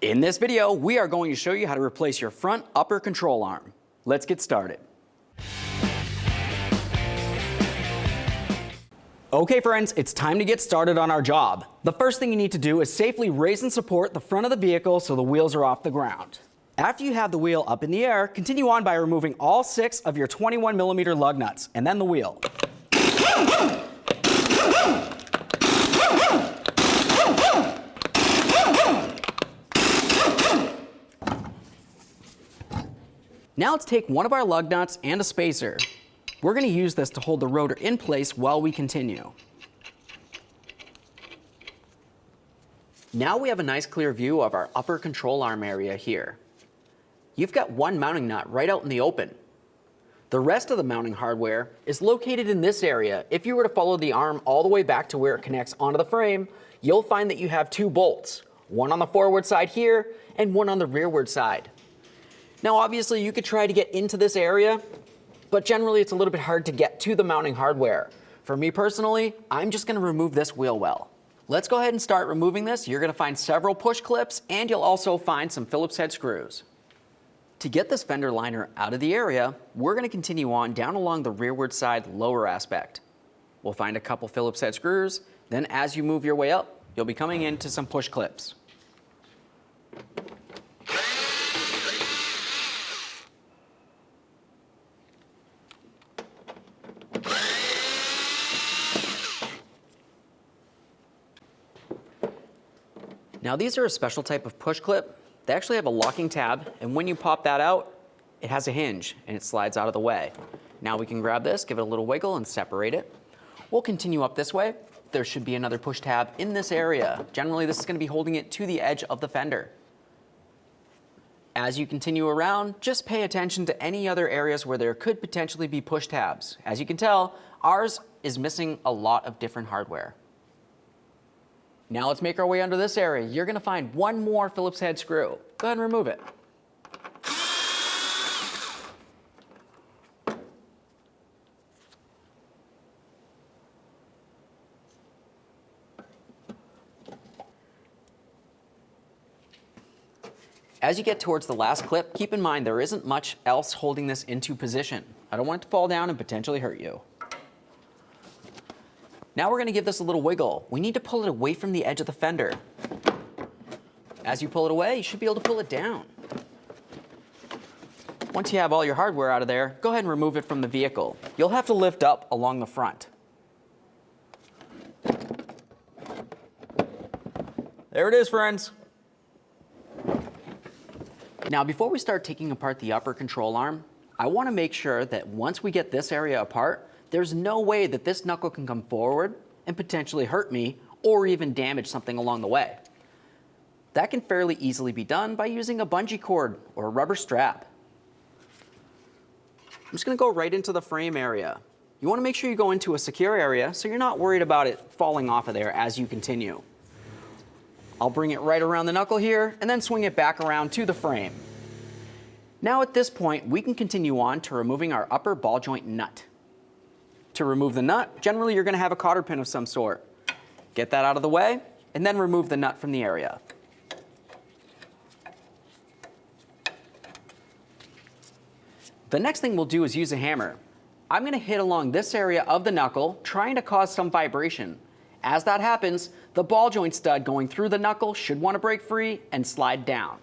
In this video, we are going to show you how to replace your front upper control arm. Let's get started. Okay friends, it's time to get started on our job. The first thing you need to do is safely raise and support the front of the vehicle so the wheels are off the ground. After you have the wheel up in the air, continue on by removing all 6 of your 21mm lug nuts, and then the wheel. Now let's take one of our lug nuts and a spacer. We're going to use this to hold the rotor in place while we continue. Now we have a nice clear view of our upper control arm area here. You've got one mounting nut right out in the open. The rest of the mounting hardware is located in this area. If you were to follow the arm all the way back to where it connects onto the frame, you'll find that you have 2 bolts, one on the forward side here and one on the rearward side. Now obviously you could try to get into this area, but generally it's a little bit hard to get to the mounting hardware. For me personally, I'm just going to remove this wheel well. Let's go ahead and start removing this. You're going to find several push clips and you'll also find some Phillips head screws. To get this fender liner out of the area, we're going to continue on down along the rearward side lower aspect. We'll find a couple Phillips head screws, then as you move your way up, you'll be coming into some push clips. Now these are a special type of push clip. They actually have a locking tab, and when you pop that out, it has a hinge and it slides out of the way. Now we can grab this, give it a little wiggle and separate it. We'll continue up this way. There should be another push tab in this area. Generally this is going to be holding it to the edge of the fender. As you continue around, just pay attention to any other areas where there could potentially be push tabs. As you can tell, ours is missing a lot of different hardware. Now let's make our way under this area. You're going to find one more Phillips head screw. Go ahead and remove it. As you get towards the last clip, keep in mind there isn't much else holding this into position. I don't want it to fall down and potentially hurt you. Now we're going to give this a little wiggle. We need to pull it away from the edge of the fender. As you pull it away, you should be able to pull it down. Once you have all your hardware out of there, go ahead and remove it from the vehicle. You'll have to lift up along the front. There it is, friends. Now before we start taking apart the upper control arm, I want to make sure that once we get this area apart, there's no way that this knuckle can come forward and potentially hurt me or even damage something along the way. That can fairly easily be done by using a bungee cord or a rubber strap. I'm just going to go right into the frame area. You want to make sure you go into a secure area so you're not worried about it falling off of there as you continue. I'll bring it right around the knuckle here and then swing it back around to the frame. Now at this point, we can continue on to removing our upper ball joint nut. To remove the nut, generally you're going to have a cotter pin of some sort. Get that out of the way, and then remove the nut from the area. The next thing we'll do is use a hammer. I'm going to hit along this area of the knuckle, trying to cause some vibration. As that happens, the ball joint stud going through the knuckle should want to break free and slide down.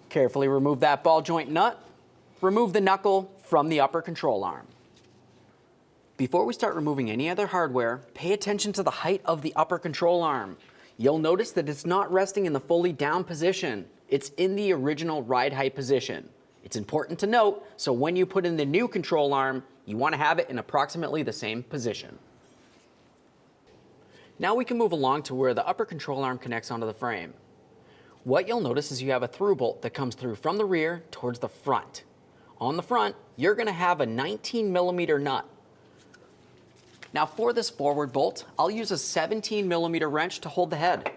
Carefully remove that ball joint nut. Remove the knuckle from the upper control arm. Before we start removing any other hardware, pay attention to the height of the upper control arm. You'll notice that it's not resting in the fully down position. It's in the original ride height position. It's important to note, so when you put in the new control arm, you want to have it in approximately the same position. Now we can move along to where the upper control arm connects onto the frame. What you'll notice is you have a through bolt that comes through from the rear towards the front. On the front, you're going to have a 19mm nut. Now for this forward bolt, I'll use a 17mm wrench to hold the head.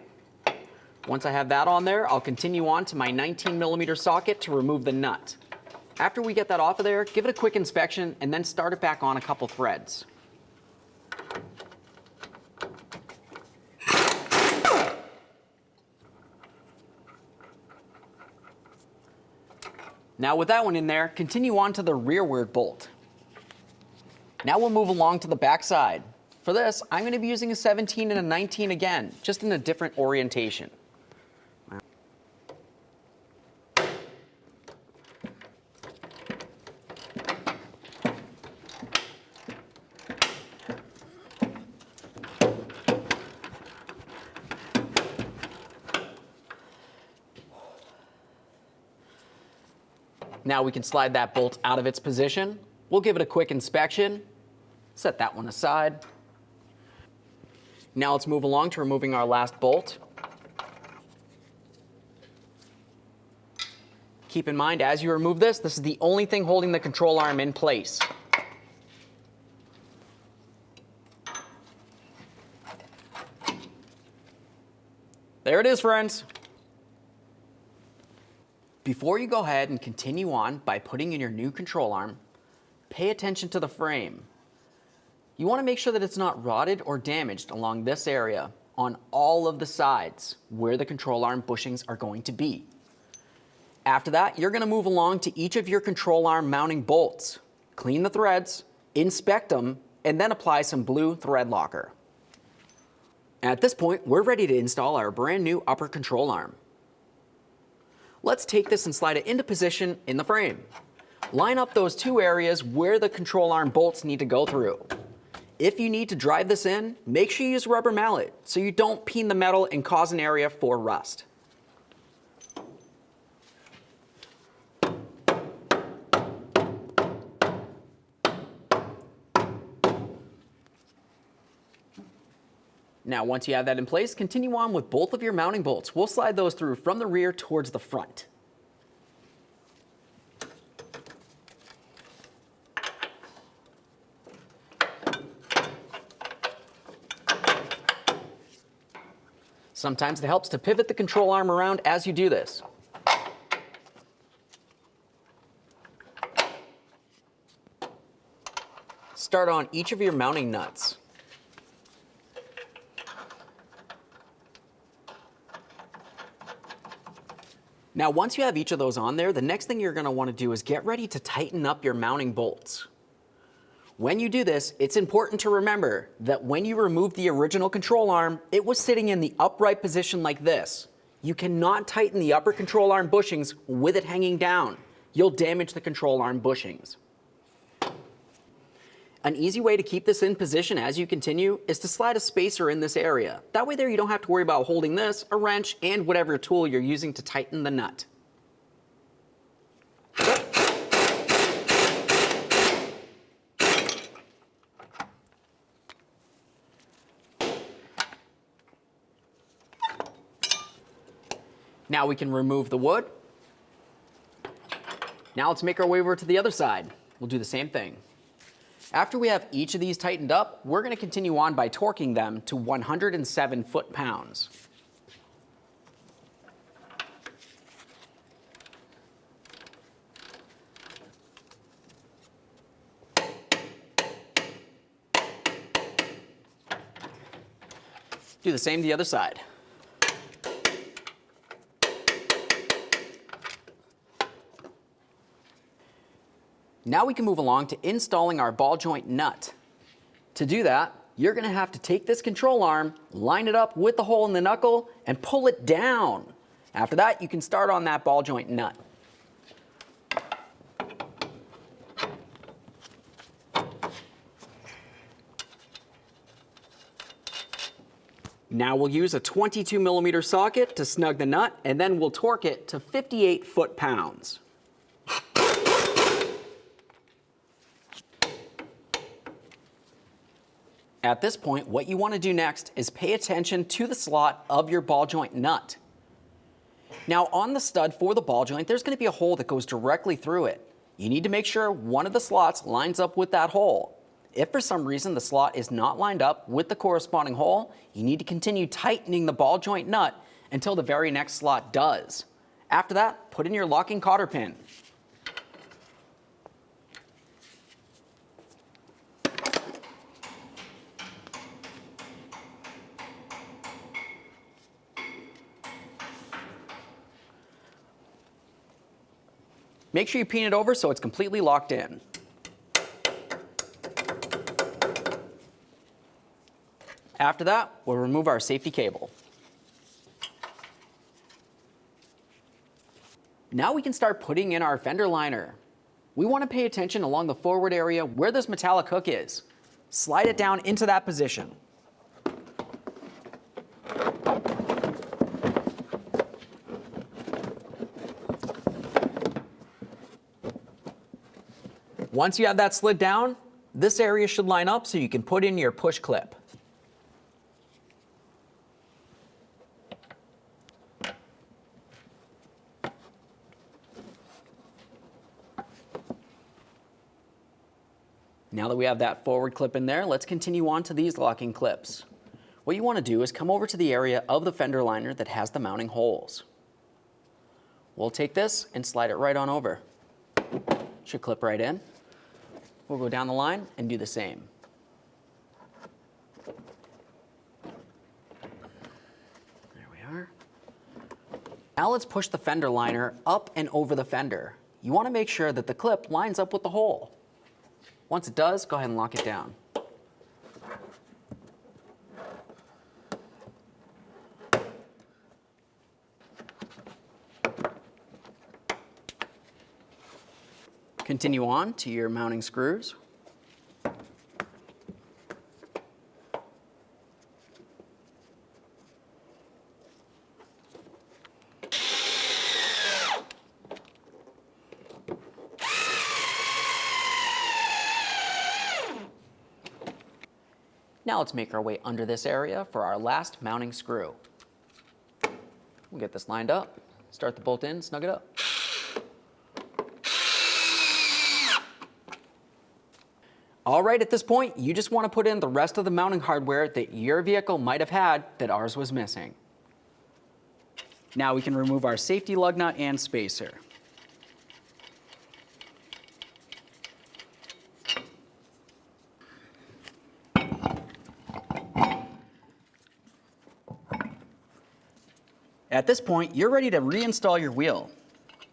Once I have that on there, I'll continue on to my 19mm socket to remove the nut. After we get that off of there, give it a quick inspection and then start it back on a couple threads. Now with that one in there, continue on to the rearward bolt. Now we'll move along to the back side. For this, I'm going to be using a 17 and a 19 again, just in a different orientation. Now we can slide that bolt out of its position. We'll give it a quick inspection. Set that one aside. Now let's move along to removing our last bolt. Keep in mind, as you remove this, this is the only thing holding the control arm in place. There it is, friends. Before you go ahead and continue on by putting in your new control arm, pay attention to the frame. You want to make sure that it's not rotted or damaged along this area on all of the sides where the control arm bushings are going to be. After that, you're going to move along to each of your control arm mounting bolts, clean the threads, inspect them, and then apply some blue thread locker. At this point, we're ready to install our brand new upper control arm. Let's take this and slide it into position in the frame. Line up those two areas where the control arm bolts need to go through. If you need to drive this in, make sure you use a rubber mallet so you don't peen the metal and cause an area for rust. Now, once you have that in place, continue on with both of your mounting bolts. We'll slide those through from the rear towards the front. Sometimes it helps to pivot the control arm around as you do this. Start on each of your mounting nuts. Now, once you have each of those on there, the next thing you're going to want to do is get ready to tighten up your mounting bolts. When you do this, it's important to remember that when you remove the original control arm, it was sitting in the upright position like this. You cannot tighten the upper control arm bushings with it hanging down. You'll damage the control arm bushings. An easy way to keep this in position as you continue is to slide a spacer in this area. That way there you don't have to worry about holding this, a wrench, and whatever tool you're using to tighten the nut. Now we can remove the wood. Now let's make our way over to the other side. We'll do the same thing. After we have each of these tightened up, we're going to continue on by torquing them to 107 foot-pounds. Do the same to the other side. Now we can move along to installing our ball joint nut. To do that, you're going to have to take this control arm, line it up with the hole in the knuckle, and pull it down. After that, you can start on that ball joint nut. Now we'll use a 22mm socket to snug the nut, and then we'll torque it to 58 foot-pounds. At this point, what you want to do next is pay attention to the slot of your ball joint nut. Now, on the stud for the ball joint, there's going to be a hole that goes directly through it. You need to make sure one of the slots lines up with that hole. If for some reason the slot is not lined up with the corresponding hole, you need to continue tightening the ball joint nut until the very next slot does. After that, put in your locking cotter pin. Make sure you peen it over so it's completely locked in. After that, we'll remove our safety cable. Now we can start putting in our fender liner. We want to pay attention along the forward area where this metallic hook is. Slide it down into that position. Once you have that slid down, this area should line up so you can put in your push clip. Now that we have that forward clip in there, let's continue on to these locking clips. What you want to do is come over to the area of the fender liner that has the mounting holes. We'll take this and slide it right on over. Should clip right in. We'll go down the line and do the same. There we are. Now let's push the fender liner up and over the fender. You want to make sure that the clip lines up with the hole. Once it does, go ahead and lock it down. Continue on to your mounting screws. Now let's make our way under this area for our last mounting screw. We'll get this lined up, start the bolt in, snug it up. All right, at this point, you just want to put in the rest of the mounting hardware that your vehicle might have had that ours was missing. Now we can remove our safety lug nut and spacer. At this point, you're ready to reinstall your wheel.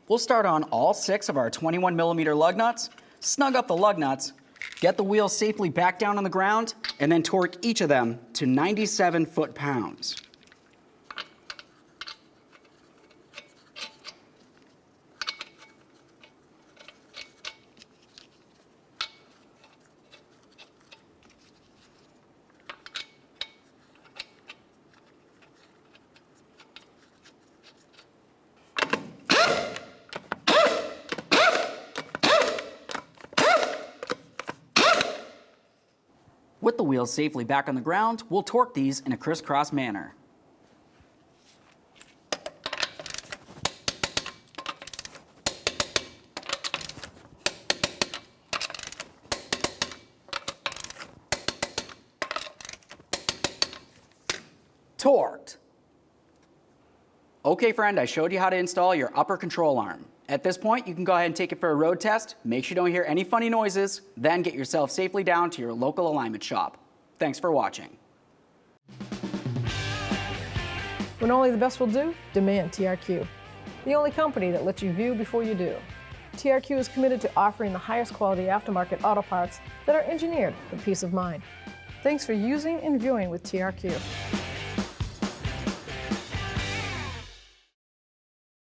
We'll start on all 6 of our 21mm lug nuts, snug up the lug nuts, get the wheel safely back down on the ground, and then torque each of them to 97 foot-pounds. With the wheels safely back on the ground, we'll torque these in a crisscross manner. Torqued. Okay, friend, I showed you how to install your upper control arm. At this point, you can go ahead and take it for a road test, make sure you don't hear any funny noises, then get yourself safely down to your local alignment shop. Thanks for watching. When only the best will do, demand TRQ. The only company that lets you view before you do. TRQ is committed to offering the highest quality aftermarket auto parts that are engineered for peace of mind. Thanks for using and viewing with TRQ.